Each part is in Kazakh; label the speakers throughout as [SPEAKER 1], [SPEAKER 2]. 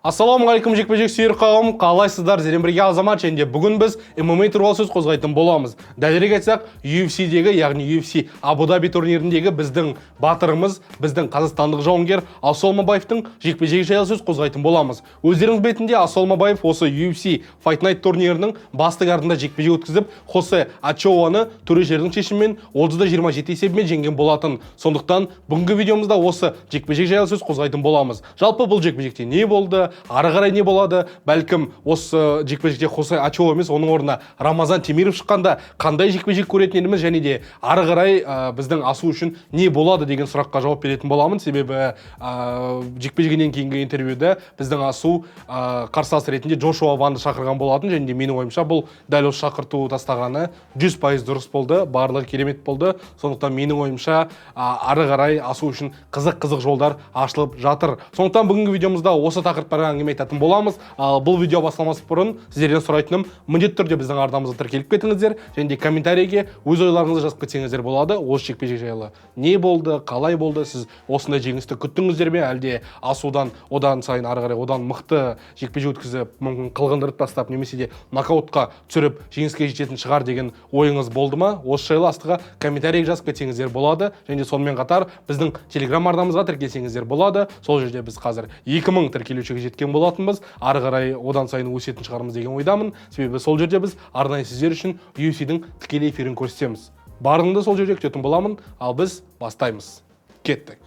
[SPEAKER 1] Ассалаумағалейкум жекпе-жек сүйер қауым, қалайсыздар? Зерен бірге Азамат, және бүгін біз ММА туралы сөз қозғайтын боламыз. Дәлірек айтсақ, UFC-дегі, яғни UFC Абу-Даби турниріндегі біздің батырымыз, біздің қазақстандық жауынгер Ассалмабаевтың жекпе-жегі жайлы сөз қозғайтын боламыз. Өздеріңіз білетіндей, Ассалмабаев осы UFC Fight Night турнирінің басты картында жекпе-жек өткізіп, Хосе Ачоуаны төрешілердің шешімімен 30-27 есебімен жеңген болатын. Сондықтан бүгінгі видеомызда осы жекпе-жек жайлы сөз қозғайтын боламыз. Жалпы бұл жекпе-жекте не болды? Ары қарай не болады? Бәлкім осы жекпе-жекте Хосе Ачоу емес, оның орнына Рамазан Темиров шыққанда қандай жекпе-жек көретініміз, және де ары қарай біздің Асу үшін не болады деген сұраққа жауап беретін боламын. Себебі жекпе-жегінен кейінгі интервьюда біздің Асу қарсылас ретінде Джошуа Ванды шақырған болатын, және де менің ойымша бұл дәл осы шақырту тастағаны 100% дұрыс болды, барлығы керемет болды. Сондықтан менің ойымша ары қарай Асу үшін қызық жолдар ашылып жатыр. Сондықтан бүгінгі видеомызда осы тақырыптарға әңгіме айтатын боламыз. Бұл видео бастамас бұрын сіздерден сұрайтыным, міндетті түрде біздің арнамызға тіркеліп кетіңіздер, және де комментарийге өз ойларыңызды жазып кетсеңіздер болады. Осы жекпе-жек жайлы не болды, қалай болды, сіз осындай жеңісті күттіңіздер ме, әлде Асудан одан сайын ары қарай одан мықты жекпе-жек өткізіп, мүмкін қылғындырып тастап, немесе де нокаутқа түсіріп жеңіске жететін шығар деген ойыңыз болды ма? Осы жайлы астыға комментарийге жазып кетсеңіздер болады, және сонымен қатар біздің телеграм арнамызға тіркелсеңіздер болады. Сол жерде біз қазір 2000 тіркелушіге жеткен болатынбыз. Ары қарай одан сайын өсетін шығармыз деген ойдамын. Себебі сол жерде біз арнайы сіздер үшін UFC-дің тікелей эфирін көрсетеміз. Барлығында сол жерде күтетін боламын. Ал біз бастаймыз. Кеттік.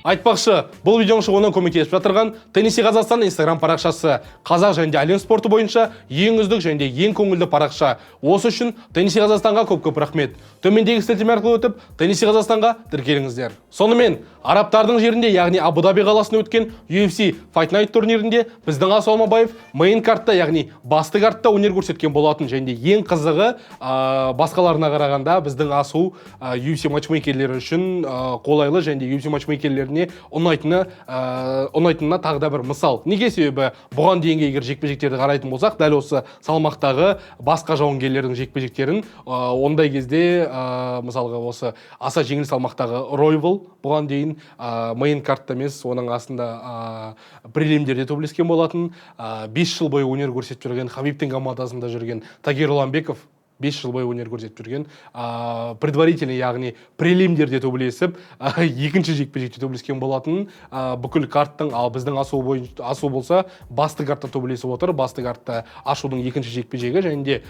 [SPEAKER 1] Айтпақшы, бұл видеоның шығуына көмектесіп жатырған Тенниси Қазақстан Instagram парақшасы. Қазақ және әлем спорты бойынша ең үздік және ең көңілді парақша. Осы үшін Тенниси Қазақстанға көп рахмет. Төмендегі сілтеме арқылы өтіп, Тенниси Қазақстанға тіркеліңіздер. Сонымен, арабтардың жерінде, яғни Абу-Даби қаласында өткен UFC Fight Night турнирінде біздің Ассалмабаев мейн картта, яғни басты картта өнер көрсеткен болатын. Және ең қызығы, басқаларына қарағанда біздің Асу UFC матчмейкерлері үшін қолайлы, және UFC матчмейкерлеріне ұнайтынына тағы да бір мысал. Неге? Себебі бұған дейінгі егер жекпе-жектерді қарайтын болсақ, дәл осы салмақтағы басқа жауынгерлердің жекпе-жектерін ондай кезде мысалға осы аса жеңіл салмақтағы Ройвол бұған дейін мейн картта емес, оның астында прелимдерде төбелескен болатын. 5 жыл бойы өнер көрсетіп жүрген, Хабибтің командасында жүрген Тагир Уламбеков 5 жыл бойы өнер көрсетіп жүрген, предварительный, яғни прелимдерде төбелесіп, екінші жекпе-жекте төбелескен болатын бүкіл карттың. Ал біздің Асу болса басты картта төбелесіп отыр. Басты картта Ашудың екінші жекпе-жегі, және де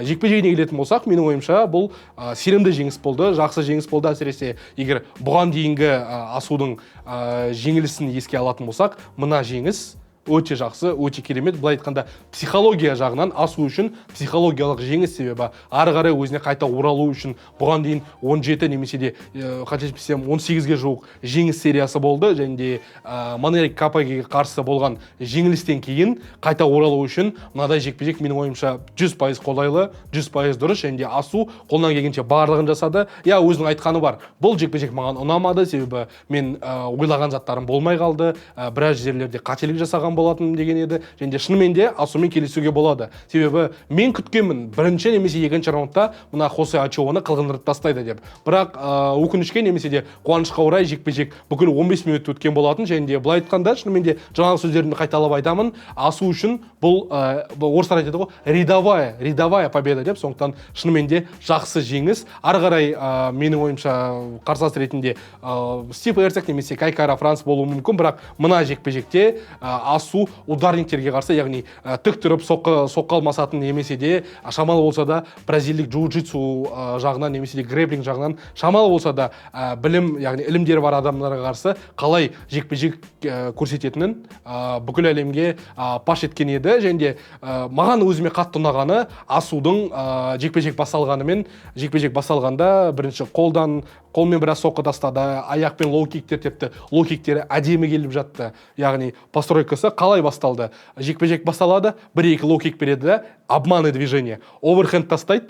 [SPEAKER 1] жекпе-жегіне келетін болсақ, менің ойымша бұл сенімді жеңіс болды, жақсы жеңіс болды. Әсіресе егер бұған дейінгі Асудың жеңілісін еске алатын болсақ, мына жеңіс өте жақсы, өте керемет. Былай айтқанда, психология жағынан Асу үшін психологиялық жеңіс. Себебі ары қарай өзіне қайта оралу үшін бұған дейін 17 немесе де қателеспесем 18-ге жуық жеңіс сериясы болды, және де Манери Капаге қарсы болған жеңілістен кейін қайта оралу үшін мынадай жекпе-жек менің ойымша 100% қолайлы, 100% дұрыс, және де Асу қолынан келгенше барлығын жасады. Өзінің айтқаны бар. Бұл жекпе-жек маған ұнамады, себебі мен ойлаған заттарым болмай қалды, біраз жерлерде қателік жасаған болатын деген еді, және де шынымен де Асумен келісуге болады. Себебі мен күткенмін бірінші немесе екінші раундта мына Хосе Ачоуаны қылғындырып тастайды деп. Бірақ өкінішке немесе де қуанышқа орай жекпе-жек бүкіл 15 минут өткен болатын, және де былай айтқанда шынымен де жаңағы сөздерімді қайталап айтамын, Асу үшін бұл орыстар айтады ғой, рядовая победа деп. Сондықтан шынымен де жақсы жеңіс. Ары қарай менің ойымша қарсылас ретінде Стив Эрцег немесе Кайкара Франс болуы мүмкін, бірақ мына жекпе-жекте Асу ударниктерге қарсы, яғни тік тұрып соққа алмасатын, немесе де шамалы болса да бразилдік джиу-джитсу жағынан, немесе де грэпплинг жағынан шамалы болса да білім, яғни ілімдері бар адамдарға қарсы қалай жекпе-жек көрсететінін бүкіл әлемге паш еткен еді. Және де маған өзіме қатты ұнағаны Асудың жекпе-жек басталғанда бірінші қолмен біраз соққы тастады, аяқпен лоу-киктер тепті. Лоу-киктері әдемі келіп жатты. Яғни постройкасы қалай басталды? Жекпе-жек басталады, 1-2 лоу-кик береді да, обманный движение. Оверхенд тастайды,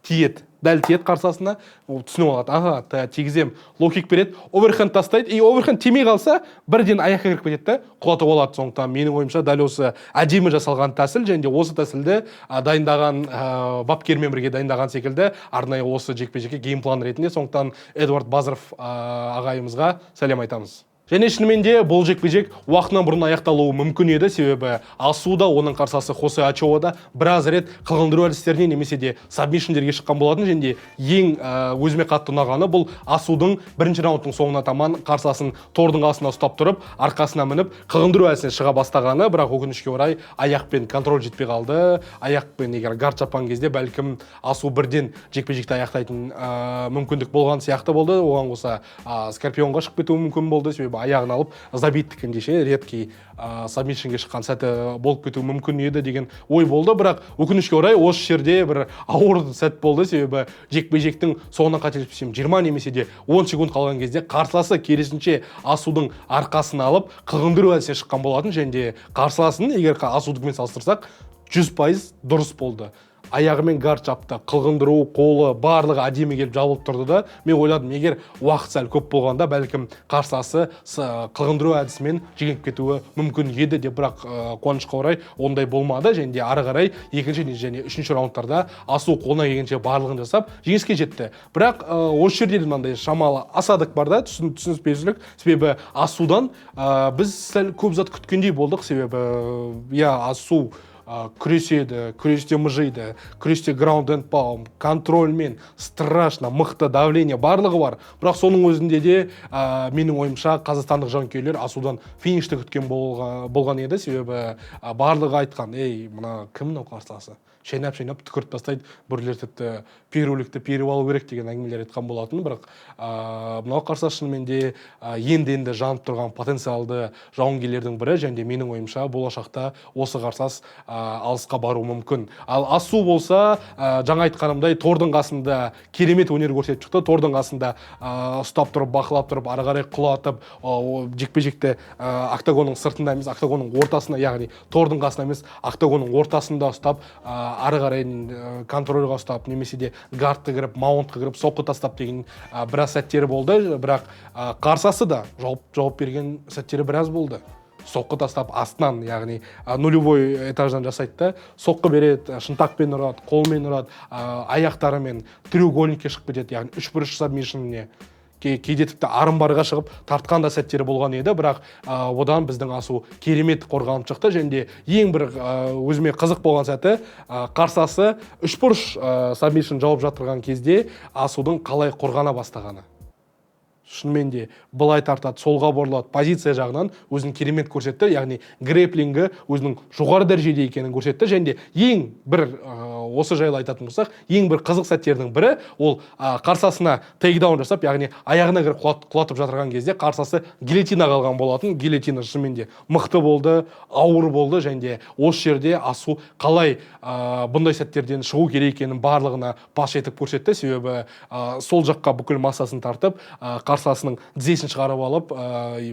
[SPEAKER 1] тиеді. Дәл тиеді қарсасына, ол түсініп алады. Ага, тигізем. Лоу-кик береді, оверхенд тастайды. И оверхенд тимей қалса, бірден аяққа кіріп кетеді да, құлатып алады. Сондықтан менің ойымша дәл осы әдемі жасалған тәсіл, және де осы тәсілді дайындаған бапкермен бірге дайындаған секілді арнайы осы жекпе-жекке геймплан ретінде. Сондықтан Эдуард Базаров ағайымызға сәлем айтамыз. Және шынымен де бұл жекпе-жек уақытынан бұрын аяқталуы мүмкін еді, себебі Асуда, оның қарсыласы Хосе Ачоа да біраз рет қылғындыру әдістеріне немесе де сабмишндерге шыққан болатын. Және ең өзіме қатты ұнағаны бұл Асудың бірінші раундтың соңына таман қарсыласын тордың астына ұстап тұрып, арқасына мініп қылғындыру әдісіне шыға бастағаны, бірақ өкінішке орай аяқпен контроль жетпей қалды. Аяқпен егер гард жапқан кезде бәлкім Асу бірден жекпе-жекті аяқтайтын мүмкіндік болған сияқты болды. Оған қоса Скорпионға шығып кетуі мүмкін болды, себебі аяғын алып забиттік ендеше редкий сабмишнге шыққан сәті болып кетуі мүмкін еді деген ой болды. Бірақ өкінішке орай осы жерде бір ауыр сәт болды, себебі жекпе-жектің соңына қателеспесем 20 немесе де 10 секунд қалған кезде қарсыласы керісінше Асудың арқасын алып қылғындыру әдісіне шыққан болатын. және де қарсыласын егер Асудықпен салыстырсақ 100% дұрыс болды. Аяғымен гард жапты, қылғындыру, қолы, барлығы әдемі келіп жабылып тұрды да, мен ойладым, егер уақыт сәл көп болғанда бәлкім қарсыласы қылғындыру әдісімен жеңіп кетуі мүмкін еді деп, бірақ қуанышқа орай ондай болмады. және де ары қарай екінші және үшінші раундтарда Асу қолына келгенше барлығын жасап жеңіске жетті. Бірақ осы жерде мынандай шамалы асадық бар да, түсініспеушілік, себебі Асудан біз сәл көп зат күткендей болдық, себебі Асу күреседі, күресте мыжиды, күресте граунд энд паунд, контрольмен, страшно, мықты давление барлығы бар. Бірақ соның өзінде де менің ойымша қазақстандық жанкүйерлер Асудан финишті күткен болған еді, себебі барлығы айтқан, мына кім мынау қарсыласы? Шайнап түкіріп тастайды, біреулер тіпті перулікті періп алу керек деген әңгімелер айтқан болатын. Бірақ мынау қарсылас шынымен де енді жанып тұрған потенциалды жауынгерлердің бірі, және де менің ойымша болашақта осы қарсылас алысқа бару мүмкін. Ал Асу болса, жаңа айтқанымдай тордың қасында керемет өнер көрсетіп шықты. Тордың қасында ұстап тұрып, бақылап тұрып, ары қарай құлатып, жекпе-жекті октагонның сыртында емес, октагонның ортасына, яғни тордың қасында емес, октагонның ортасында ұстап, ары қарай контрольға ұстап, немесе де гардты кіріп, маунтқа кіріп, соққы тастап деген біраз сәттері болды. Бірақ қарсасы да жауап берген сәттері біраз болды. Соққы тастап астынан, яғни нулевой этаждан жасайды, соққы береді, шынтақпен ұрады, қолмен ұрады, аяқтарымен треугольникке шығып кетеді, яғни 3-1 сабмишніне, кейде тіпті арымбарға шығып тартқан да сәттері болған еді. Бірақ одан біздің Асу керемет қорғанып шықты. және де ең бір өзіме қызық болған сәті, қарсасы 3-1 сабмишн жауып жатырған кезде Асудың қалай қорғана бастағаны. Шынымен де былай тартады, солға бұрылады, позиция жағынан өзінің керемет көрсетті, яғни грэплингі өзінің жоғары дәрежеде екенін көрсетті. және де ең бір осы жайлы айтатын болсақ, ең бір қызық сәттердің бірі, ол қарсасына тейкдаун жасап, яғни аяғына кіріп құлатып жатырған кезде қарсасы гильотина қалған болатын. Гильотина шынымен де мықты болды, ауыр болды. және де осы жерде Асу қалай бұндай сәттерден шығу керек екенін барлығына паш етіп көрсетті, себебі сол жаққа бүкіл массасын тартып, қарсыласының тізесін шығарып алып,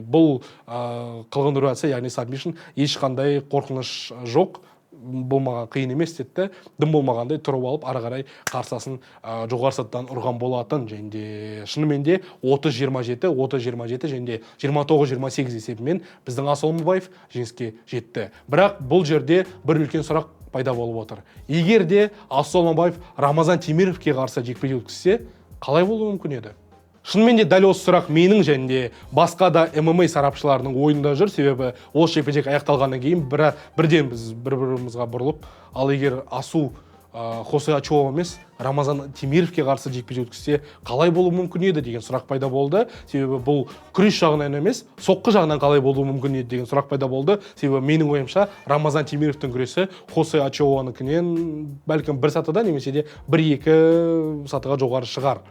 [SPEAKER 1] бұл қылғындыру әдісі, яғни сабмишн, ешқандай қорқыныш жоқ, болмаған қиын емес деді, дым болмағандай тұрып алып, ары қарай қарсыласын жоғары саттан ұрған болатын. және де шынымен де 30-27, 30-27 және де 29-28 есебімен біздің Асыл Омарбаев жеңіске жетті. Бірақ бұл жерде бір үлкен сұрақ пайда болып отыр. Егер де Асыл Омарбаев Рамазан Темировке қарсы жекпе-жек өткізсе, қалай болуы мүмкін еді? Шынымен де дәл осы сұрақ менің және де басқа да ММА сарапшыларының ойында жүр, себебі осы жекпе-жек аяқталғаннан кейін бірден біз бір-бірімізге бұрылып, ал егер Асу Хосе Ачоа емес, Рамазан Темировке қарсы жекпе-жек өткізсе, қалай болуы мүмкін еді деген сұрақ пайда болды. Себебі бұл күрес жағынан емес, соққы жағынан қалай болуы мүмкін еді деген сұрақ пайда болды. Себебі менің ойымша Рамазан Темировтың күресі Хосе Ачоаныкінен бәлкім бір сатыда немесе де 1-2 сатыға жоғары шығар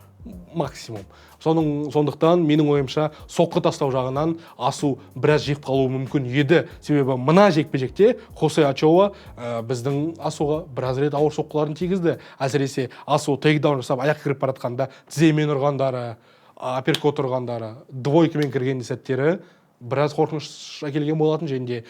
[SPEAKER 1] максимум. Сондықтан менің ойымша соққы тастау жағынан Асу біраз жеп қалуы мүмкін еді. Себебі мына жекпе-жекте Хосе Ачоа біздің Асуға біраз рет ауыр соққыларын тигізді. Әсіресе Асу тейкдаун жасап аяқ кіріп баратқанда тіземен ұрғандары, апперкот ұрғандары, двойкамен кірген сәттері біраз қорқыныш әкелген болатын. және де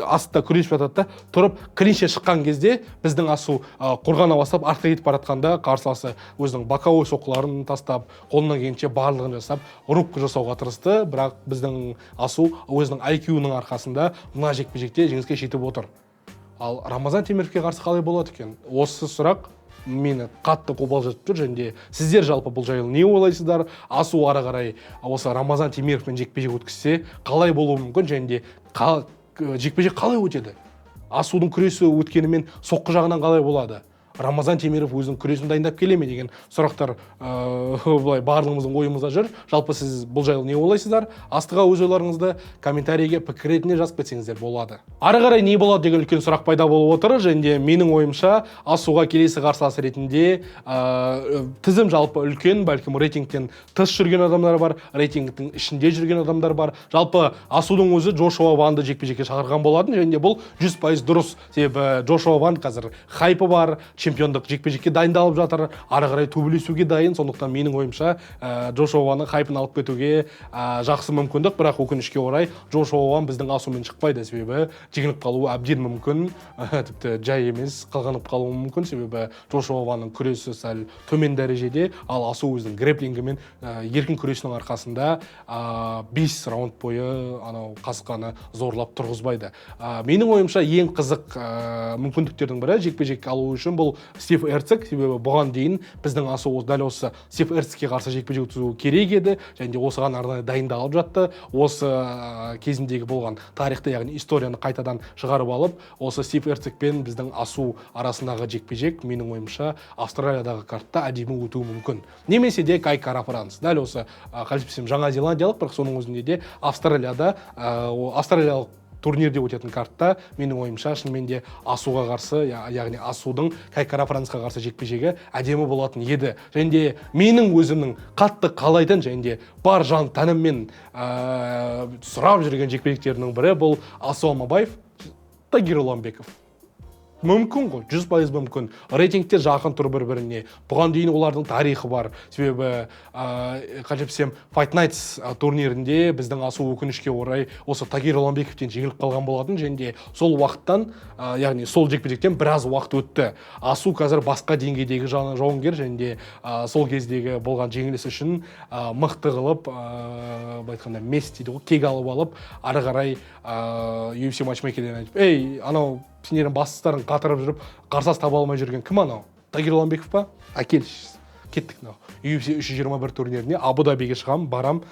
[SPEAKER 1] астта күресіп жатады да, тұрып клинче шыққан кезде біздің Асу қорғана бастап артқа кетіп бара жатқанда қарсыласы өзінің боковой соққыларын тастап, қолынан келгенше барлығын жасап, рубка жасауға тырысты, бірақ біздің Асу өзінің IQ-ның арқасында мына жекпе-жекте жеңіске жетіп отыр. Ал Рамазан Темировке қарсы қалай болады екен? Осы сұрақ мені қатты қобалжытып жүр, және сіздер жалпы бұл жайлы не ойлайсыздар? Асу ары қарай осы Рамазан Темировпен жекпе-жек өткізсе қалай болуы мүмкін, және жекпе-жек қалай өтеді? Асудың күресі өткенімен соққы жағынан қалай болады? Рамазан Темиров өзінің күресін дайындап келе ме деген сұрақтар былай барлығымыздың ойымызда жүр. Жалпы сіз бұл жайлы не ойлайсыздар? Астыға өз ойларыңызды комментарийге пікір ретінде жазып кетсеңіздер болады. Ары қарай не болады деген үлкен сұрақ пайда болып отыр, және менің ойымша Асуға келесі қарсылас ретінде тізім жалпы үлкен, бәлкім рейтингтен тыс жүрген адамдар бар, рейтингтің ішінде жүрген адамдар бар. Жалпы Асудың өзі Джошуа Ванды жекпе-жекке шақырған болатын, және бұл 100% дұрыс. Себебі Джошуа Ван қазір хайпы бар, чемпиондық жекпе-жекке дайындалып жатыр, ары қарай төбелесуге дайын. Сондықтан менің ойымша Джошуа Ванның хайпын алып кетуге жақсы мүмкіндік, бірақ өкінішке орай Джошуа Ван біздің Асумен шықпайды, себебі жеңіліп қалуы әбден мүмкін, тіпті жай емес, қалғанып қалуы мүмкін, себебі Джошуа Ванның күресі сәл төмен дәрежеде, ал Асу өзінің грэпплингі мен еркін күресінің арқасында 5 раунд бойы анау қасқаны зорлап тұрғызбайды. Менің ойымша ең қызық мүмкіндіктердің бірі жекпе-жек алу үшін бұл Стив Эрцик, себебі бұған дейін біздің Асу дәл осы Стив Эрцикке қарсы жекпе-жек өткізуі керек еді, және осыған арнайы дайындалып жатты. Осы кезіндегі болған тарихты, яғни историяны қайтадан шығарып алып, осы Стив Эрцик пен біздің Асу арасындағы жекпе-жек менің ойымша Австралиядағы картта әдемі өтуі мүмкін. Немесе де Кай Кара Франс. Дәл осы қателеспесем Жаңа Зеландиялық, бірақ соның өзінде де австралиялық турнирде өтетін картта менің ойымша шынымен де Асуға қарсы, яғни Асудың Кай Кара Франсқа қарсы жекпе-жегі әдемі болатын еді. Және де менің өзімнің қатты қалайтын, және де бар жан тәніммен сұрап жүрген жекпе-жектерінің бірі бұл Асу Алмабаев, Тагир Уламбеков. Мүмкін ғой, 100% мүмкін. Рейтингте жақын тұр бір-біріне. Бұған дейін олардың тарихы бар. Себебі қателеспесем Fight Nights турнирінде біздің Асу өкінішке орай осы Тагир Уламбековтен жеңіліп қалған болатын, және де сол уақыттан, яғни сол жекпе-жектен біраз уақыт өтті. Асу қазір басқа деңгейдегі жауынгер, және де сол кездегі болған жеңіліс үшін мықты қылып, айтқанда мес дейді ғой, кек алып алып, ары қарай UFC матчмейкерден айтып, ей, анау сендердің бастықтарын қатырып жүріп, қарсылас таба алмай жүрген кім анау? Тагир Уламбеков па? Әкелші. Кеттік мынау. UFC 321 турниріне Абу-Дабиге шығамын, барам,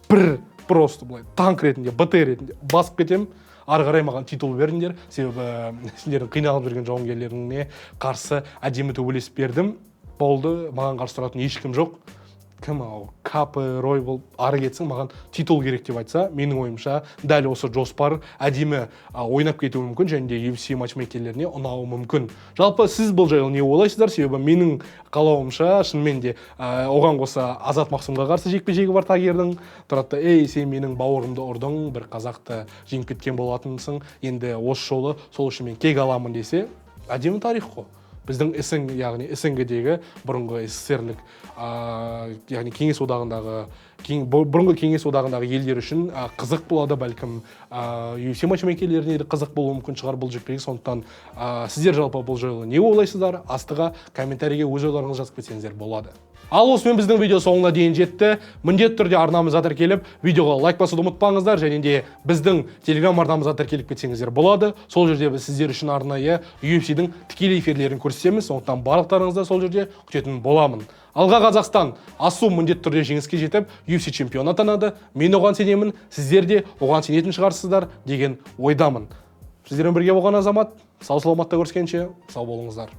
[SPEAKER 1] просто былай танк ретінде, БТ ретінде басып кетем. Ары қарай маған титул беріңдер, себебі сендердің қиналып жүрген жауынгерлеріне қарсы әдемі төбелесіп бердім. Болды, маған қарсы тұратын ешкім жоқ. Кім ау, Капы, Рой болып ары кетсің, маған титул керек деп айтса, менің ойымша дәл осы жоспар әдемі ойнап кетуі мүмкін, және де UFC матчмейкерлеріне ұнауы мүмкін. Жалпы сіз бұл жайлы не ойлайсыздар? Себебі менің қалауымша шынымен де оған қоса Азат Мақсумға қарсы жекпе-жегі бар Тагирдің. Тұрады, ей, сен менің бауырымды ұрдың, бір қазақты жеңіп кеткен болатынсың, енді осы жолы сол үшін мен кек аламын десе, әдемі тарих қой. Біздің яғни СНГ-дегі бұрынғы СССР-лік, яғни бұрынғы Кеңес одағындағы елдер үшін қызық болады, бәлкім UFC матчмейкерлеріне де қызық болуы мүмкін шығар бұл жекпе-жек. Сондықтан сіздер жалпы бұл жайлы не ойлайсыздар? Астыға комментарийге өз ойларыңызды жазып кетсеңіздер болады. Ал осымен біздің видео соңына дейін жетті. Міндетті түрде арнамызға тіркеліп, видеоға лайк басуды ұмытпаңыздар, және де біздің Telegram арнамызға тіркеліп кетсеңіздер болады. Сол жерде біз сіздер үшін арнайы UFC-дің тікелей эфирлерін көрсетеміз. Сондықтан барлықтарыңызды сол жерде күтетін боламын. Алға Қазақстан, Асу міндетті түрде жеңіске жетіп, UFC чемпионы атанады. Мен оған сенемін, сіздер де оған сенетін шығарсыздар деген ойдамын. Сіздермен бірге болған Азамат, сау саламатта көріскенше, сау болыңыздар.